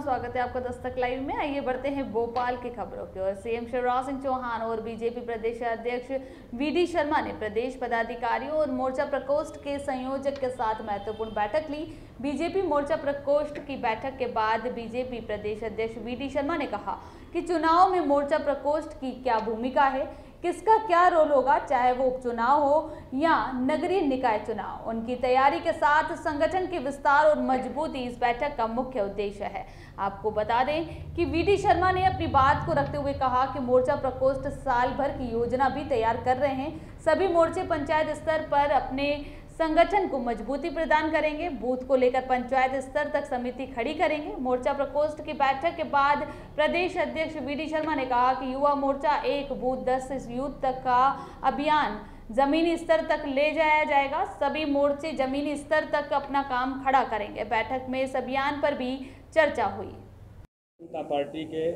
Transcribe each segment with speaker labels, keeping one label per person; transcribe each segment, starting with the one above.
Speaker 1: स्वागत है आपका दस्तक लाइव में। आइए बढ़ते हैं भोपाल की खबरों की ओर। सीएम शिवराज सिंह चौहान और बीजेपी प्रदेश अध्यक्ष वीडी शर्मा ने प्रदेश पदाधिकारियों और मोर्चा प्रकोष्ठ के संयोजक के साथ महत्वपूर्ण बैठक ली। बीजेपी मोर्चा प्रकोष्ठ की बैठक के बाद बीजेपी प्रदेश अध्यक्ष वीडी शर्मा ने कहा कि चुनाव में मोर्चा प्रकोष्ठ की क्या भूमिका है, किसका क्या रोल होगा, चाहे वो उपचुनाव हो या नगरीय निकाय चुनाव। उनकी तैयारी के साथ संगठन के विस्तार और मजबूती इस बैठक का मुख्य उद्देश्य है। आपको बता दें कि वीडी शर्मा ने अपनी बात को रखते हुए कहा कि मोर्चा प्रकोष्ठ साल भर की योजना भी तैयार कर रहे हैं। सभी मोर्चे पंचायत स्तर पर अपने संगठन को मजबूती प्रदान करेंगे। बूथ को लेकर पंचायत स्तर तक समिति खड़ी करेंगे। मोर्चा प्रकोष्ठ की बैठक के बाद प्रदेश अध्यक्ष वीडी शर्मा ने कहा कि युवा मोर्चा एक बूथ 10 यूथ तक का अभियान जमीनी स्तर तक ले जाया जाएगा। सभी मोर्चे जमीनी स्तर तक अपना काम खड़ा करेंगे। बैठक में इस अभियान पर भी चर्चा हुई।
Speaker 2: जनता पार्टी के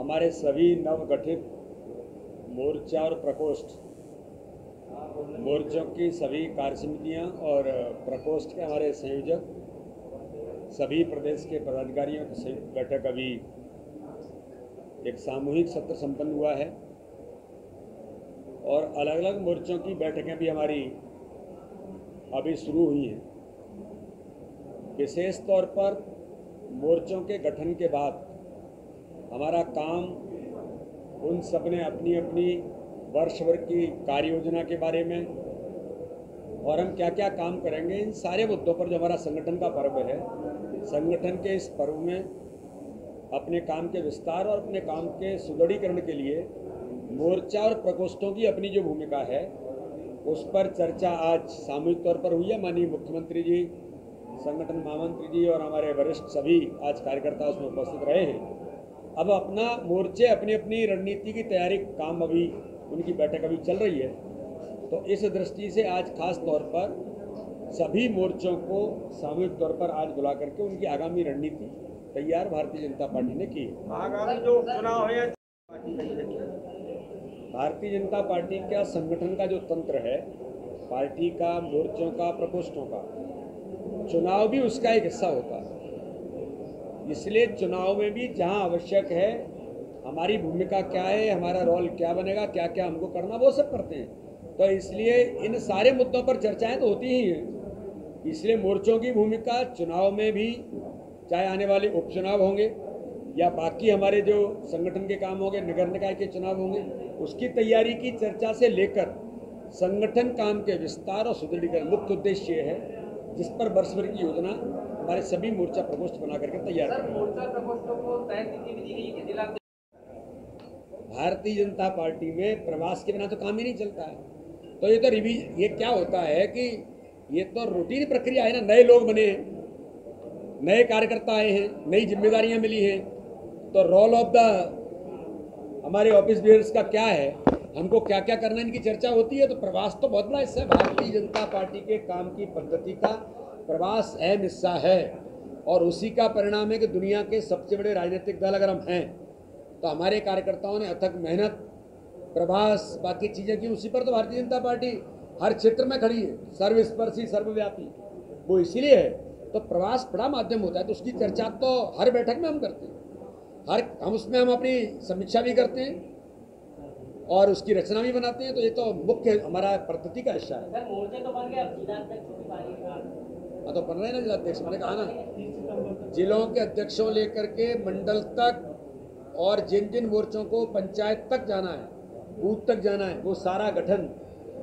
Speaker 2: हमारे सभी नवगठित मोर्चा और प्रकोष्ठ मोर्चों की सभी कार्य समितियाँ और प्रकोष्ठ के हमारे संयोजक सभी प्रदेश के पदाधिकारियों की संयुक्त बैठक अभी एक सामूहिक सत्र संपन्न हुआ है और अलग अलग मोर्चों की बैठकें भी हमारी अभी शुरू हुई हैं। विशेष तौर पर मोर्चों के गठन के बाद हमारा काम उन सब ने अपनी अपनी वर्ष भर की कार्य योजना के बारे में और हम क्या क्या काम करेंगे, इन सारे मुद्दों पर जो हमारा संगठन का पर्व है, संगठन के इस पर्व में अपने काम के विस्तार और अपने काम के सुदृढ़ीकरण के लिए मोर्चा और प्रकोष्ठों की अपनी जो भूमिका है उस पर चर्चा आज सामूहिक तौर पर हुई है। माननीय मुख्यमंत्री जी, संगठन महामंत्री जी और हमारे वरिष्ठ सभी आज कार्यकर्ता उसमें उपस्थित रहे हैं। अब अपना मोर्चे अपनी अपनी रणनीति की तैयारी काम अभी उनकी बैठक अभी चल रही है, तो इस दृष्टि से आज खास तौर पर सभी मोर्चों को सामूहिक तौर पर आज बुला करके उनकी आगामी रणनीति तैयार भारतीय जनता पार्टी ने की है।
Speaker 3: आगामी जो चुनाव है,
Speaker 2: भारतीय जनता पार्टी का संगठन का जो तंत्र है, पार्टी का, मोर्चों का, प्रकोष्ठों का, चुनाव भी उसका एक हिस्सा होता है। इसलिए चुनाव में भी जहां आवश्यक है हमारी भूमिका क्या है, हमारा रोल क्या बनेगा, क्या क्या हमको करना, वो सब करते हैं। तो इसलिए इन सारे मुद्दों पर चर्चाएं तो होती ही हैं। इसलिए मोर्चों की भूमिका चुनाव में भी, चाहे आने वाले उपचुनाव होंगे या बाकी हमारे जो संगठन के काम होंगे, नगर निकाय के चुनाव होंगे, उसकी तैयारी की चर्चा से लेकर संगठन काम के विस्तार और सुदृढ़ीकरण मुख्य उद्देश्य ये है, जिस पर वर्ष भर की योजना हमारे सभी मोर्चा प्रकोष्ठ बना करके तैयार करें।
Speaker 3: मोर्चा प्रकोष्ठों को तय तिथि भी दी गई कि जिला
Speaker 2: भारतीय जनता पार्टी में प्रवास के बिना तो काम ही नहीं चलता है। तो ये क्या होता है कि ये तो रूटीन प्रक्रिया है ना। नए लोग बने हैं, नए कार्यकर्ता आए हैं, नई जिम्मेदारियां मिली हैं, तो रोल ऑफ द हमारे ऑफिस बेयर्स का क्या है, हमको क्या क्या करना, इनकी चर्चा होती है। तो प्रवास तो बहुत बड़ा हिस्सा है भारतीय जनता पार्टी के काम की पद्धति का। प्रवास अहम हिस्सा है और उसी का परिणाम है कि दुनिया के सबसे बड़े राजनीतिक दल अगर हम हैं तो हमारे कार्यकर्ताओं ने अथक मेहनत, प्रवास, बाकी चीज़ें की। उसी पर तो भारतीय जनता पार्टी हर क्षेत्र में खड़ी है, सर्वस्पर्शी, सर्वव्यापी। वो इसीलिए है। तो प्रवास बड़ा माध्यम होता है, तो उसकी चर्चा तो हर बैठक में हम करते हैं। हम अपनी समीक्षा भी करते हैं और उसकी रचना भी बनाते हैं। तो ये तो मुख्य हमारा पद्धति का हिस्सा है। तो बन रहे ना जिलाध्यक्ष, मैंने कहा ना, जिलों के अध्यक्षों लेकर के मंडल तक और जिन जिन मोर्चों को पंचायत तक जाना है, बूथ तक जाना है, वो सारा गठन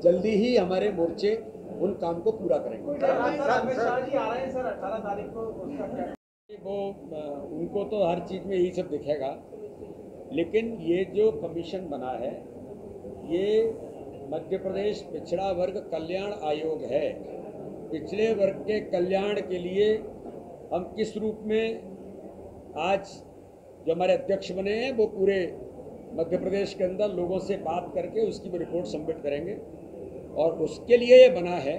Speaker 2: जल्दी ही हमारे मोर्चे उन काम को पूरा करेंगे।
Speaker 3: अमित शाह जी आ रहे हैं सर 18 तारीख को, उसका क्या?
Speaker 2: वो उनको तो हर चीज़ में यही सब दिखेगा, लेकिन ये जो कमीशन बना है ये मध्य प्रदेश पिछड़ा वर्ग कल्याण आयोग है। पिछड़े वर्ग के कल्याण के लिए हम किस रूप में आज जो हमारे अध्यक्ष बने हैं वो पूरे मध्य प्रदेश के अंदर लोगों से बात करके उसकी भी रिपोर्ट सबमिट करेंगे और उसके लिए ये बना है।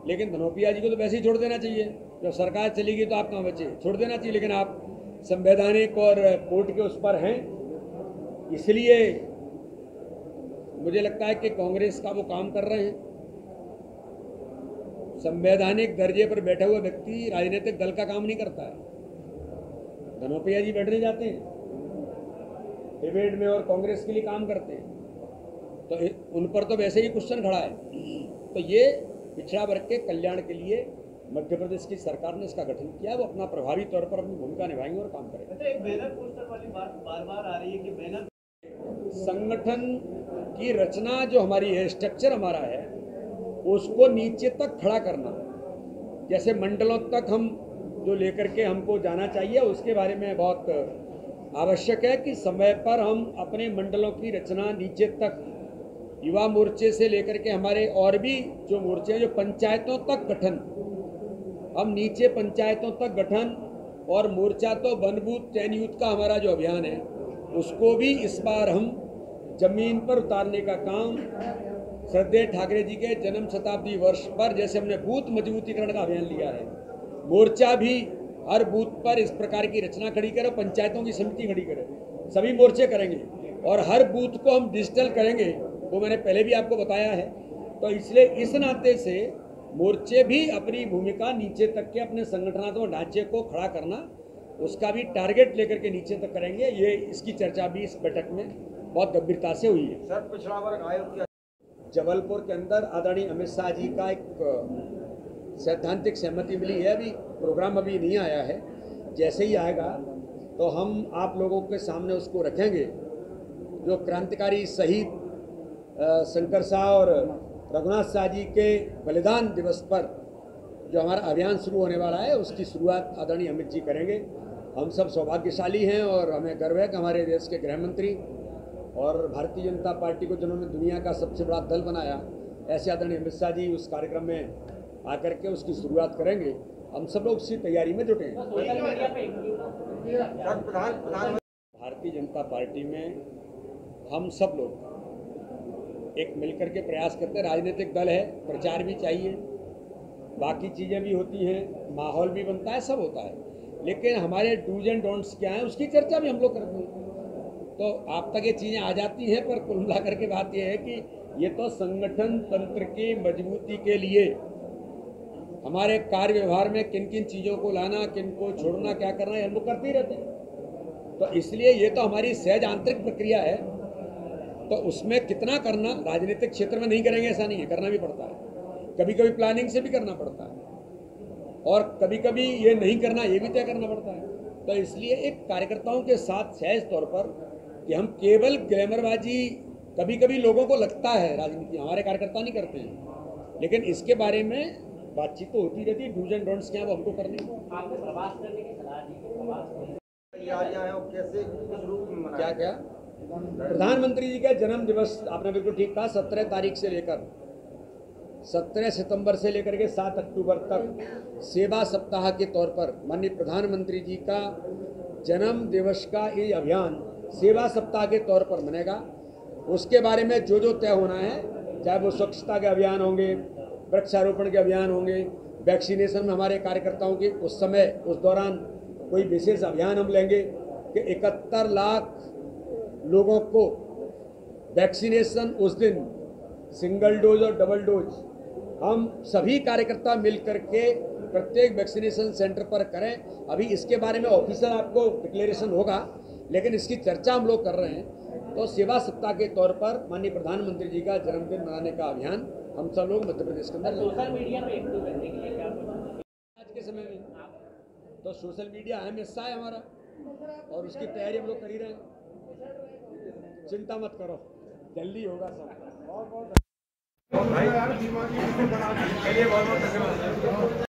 Speaker 2: लेकिन धनोपिया जी को तो वैसे ही छोड़ देना चाहिए, जब सरकार चलेगी तो आप कहाँ बचे, छोड़ देना चाहिए। लेकिन आप संवैधानिक और कोर्ट के उस पर हैं, इसलिए मुझे लगता है कि कांग्रेस का वो काम कर रहे हैं। संवैधानिक दर्जे पर बैठा हुआ व्यक्ति राजनीतिक दल का काम नहीं करता है। धनोपिया जी बैठने जाते हैं डिबेट में और कांग्रेस के लिए काम करते हैं, तो उन पर तो वैसे ही क्वेश्चन खड़ा है। तो ये पिछड़ा वर्ग के कल्याण के लिए मध्य प्रदेश की सरकार ने इसका गठन किया, वो अपना प्रभावी तौर पर अपनी भूमिका निभाएंगे और काम करेंगे।
Speaker 3: अच्छा, एक बैनर पोस्टर वाली बात बार बार आ रही है कि बैनर
Speaker 2: संगठन की रचना जो हमारी है, स्ट्रक्चर हमारा है, उसको नीचे तक खड़ा करना, जैसे मंडलों तक हम जो लेकर के हमको जाना चाहिए, उसके बारे में बहुत आवश्यक है कि समय पर हम अपने मंडलों की रचना नीचे तक, युवा मोर्चे से लेकर के हमारे और भी जो मोर्चे हैं, जो पंचायतों तक गठन, हम नीचे पंचायतों तक गठन और मोर्चा तो वन बूथ 10 यूथ का हमारा जो अभियान है, उसको भी इस बार हम जमीन पर उतारने का काम श्रद्धेय ठाकरे जी के जन्म शताब्दी वर्ष पर, जैसे हमने बूथ मजबूतीकरण का अभियान लिया है, मोर्चा भी हर बूथ पर इस प्रकार की रचना खड़ी करे, पंचायतों की समिति खड़ी करे, सभी मोर्चे करेंगे और हर बूथ को हम डिजिटल करेंगे, वो मैंने पहले भी आपको बताया है। तो इसलिए इस नाते से मोर्चे भी अपनी भूमिका नीचे तक के अपने संगठनात्मक ढांचे को खड़ा करना, उसका भी टारगेट लेकर के नीचे तक करेंगे। ये इसकी चर्चा भी इस बैठक में बहुत गंभीरता से हुई है।
Speaker 3: सर, पिछड़ा वर्ग आयोग की
Speaker 2: जबलपुर के अंदर आदरणीय अमित शाह जी का एक सैद्धांतिक सहमति मिली है, अभी प्रोग्राम अभी नहीं आया है, जैसे ही आएगा तो हम आप लोगों के सामने उसको रखेंगे। जो क्रांतिकारी शहीद शंकर शाह और रघुनाथ शाह जी के बलिदान दिवस पर जो हमारा अभियान शुरू होने वाला है, उसकी शुरुआत आदरणीय अमित जी करेंगे। हम सब सौभाग्यशाली हैं और हमें गर्व है कि हमारे देश के गृह मंत्री और भारतीय जनता पार्टी को जिन्होंने दुनिया का सबसे बड़ा दल बनाया, ऐसे आदरणीय अमित शाह जी उस कार्यक्रम में आकर के उसकी शुरुआत करेंगे। हम सब लोग उसी तैयारी में जुटे हैं। भारतीय जनता पार्टी में हम सब लोग एक मिलकर के प्रयास करते हैं। राजनीतिक दल है, प्रचार भी चाहिए, बाकी चीज़ें भी होती हैं, माहौल भी बनता है, सब होता है, लेकिन हमारे डूज एंड डोंट्स क्या हैं उसकी चर्चा भी हम लोग करते हैं। तो आप तक ये चीज़ें आ जाती हैं, पर कुल मिलाकर के बात यह है कि ये तो संगठन तंत्र की मजबूती के लिए हमारे कार्य व्यवहार में किन किन चीज़ों को लाना, किन को छोड़ना, क्या करना है, हम लोग करते ही रहते हैं। तो इसलिए ये तो हमारी सहज आंतरिक प्रक्रिया है। तो उसमें कितना करना, राजनीतिक क्षेत्र में नहीं करेंगे ऐसा नहीं है, करना भी पड़ता है, कभी कभी प्लानिंग से भी करना पड़ता है और कभी कभी ये नहीं करना, ये भी तय करना पड़ता है। तो इसलिए एक कार्यकर्ताओं के साथ सहज तौर पर कि हम केवल ग्लैमरबाजी, कभी कभी लोगों को लगता है राजनीति, हमारे कार्यकर्ता नहीं करते हैं, लेकिन इसके बारे में बातचीत तो होती रहती है। डूज एंड डोंट्स क्या वो हमको करनी है।
Speaker 3: आपने प्रवास करने की सलाह दी, प्रवास तैयारियां हैं और कैसे किस रूप में मनाएं?
Speaker 2: क्या क्या प्रधानमंत्री जी का जन्म दिवस आपने बिल्कुल ठीक कहा, 17 तारीख से लेकर 17 सितंबर से लेकर के 7 अक्टूबर तक सेवा सप्ताह के तौर पर माननीय प्रधानमंत्री जी का जन्म दिवस का ये अभियान सेवा सप्ताह के तौर पर मनेगा। उसके बारे में जो जो तय होना है, चाहे वो स्वच्छता के अभियान होंगे, वृक्षारोपण के अभियान होंगे, वैक्सीनेशन में हमारे कार्यकर्ताओं की उस समय उस दौरान कोई विशेष अभियान हम लेंगे कि 71 लाख लोगों को वैक्सीनेशन उस दिन सिंगल डोज और डबल डोज हम सभी कार्यकर्ता मिल करके प्रत्येक वैक्सीनेशन सेंटर पर करें। अभी इसके बारे में ऑफिशियल आपको डिक्लेरेशन होगा, लेकिन इसकी चर्चा हम लोग कर रहे हैं। तो सेवा सप्ताह के तौर पर माननीय प्रधानमंत्री जी का जन्मदिन मनाने का अभियान हम सब लोग मध्य प्रदेश के अंदर
Speaker 3: सोशल मीडिया पे एक्टिव रहने के लिए क्या
Speaker 2: आज के समय में तो सोशल मीडिया अहम हिस्सा है हमारा और उसकी तैयारी हम लोग कर ही रहे हैं। चिंता मत करो, जल्दी होगा सब।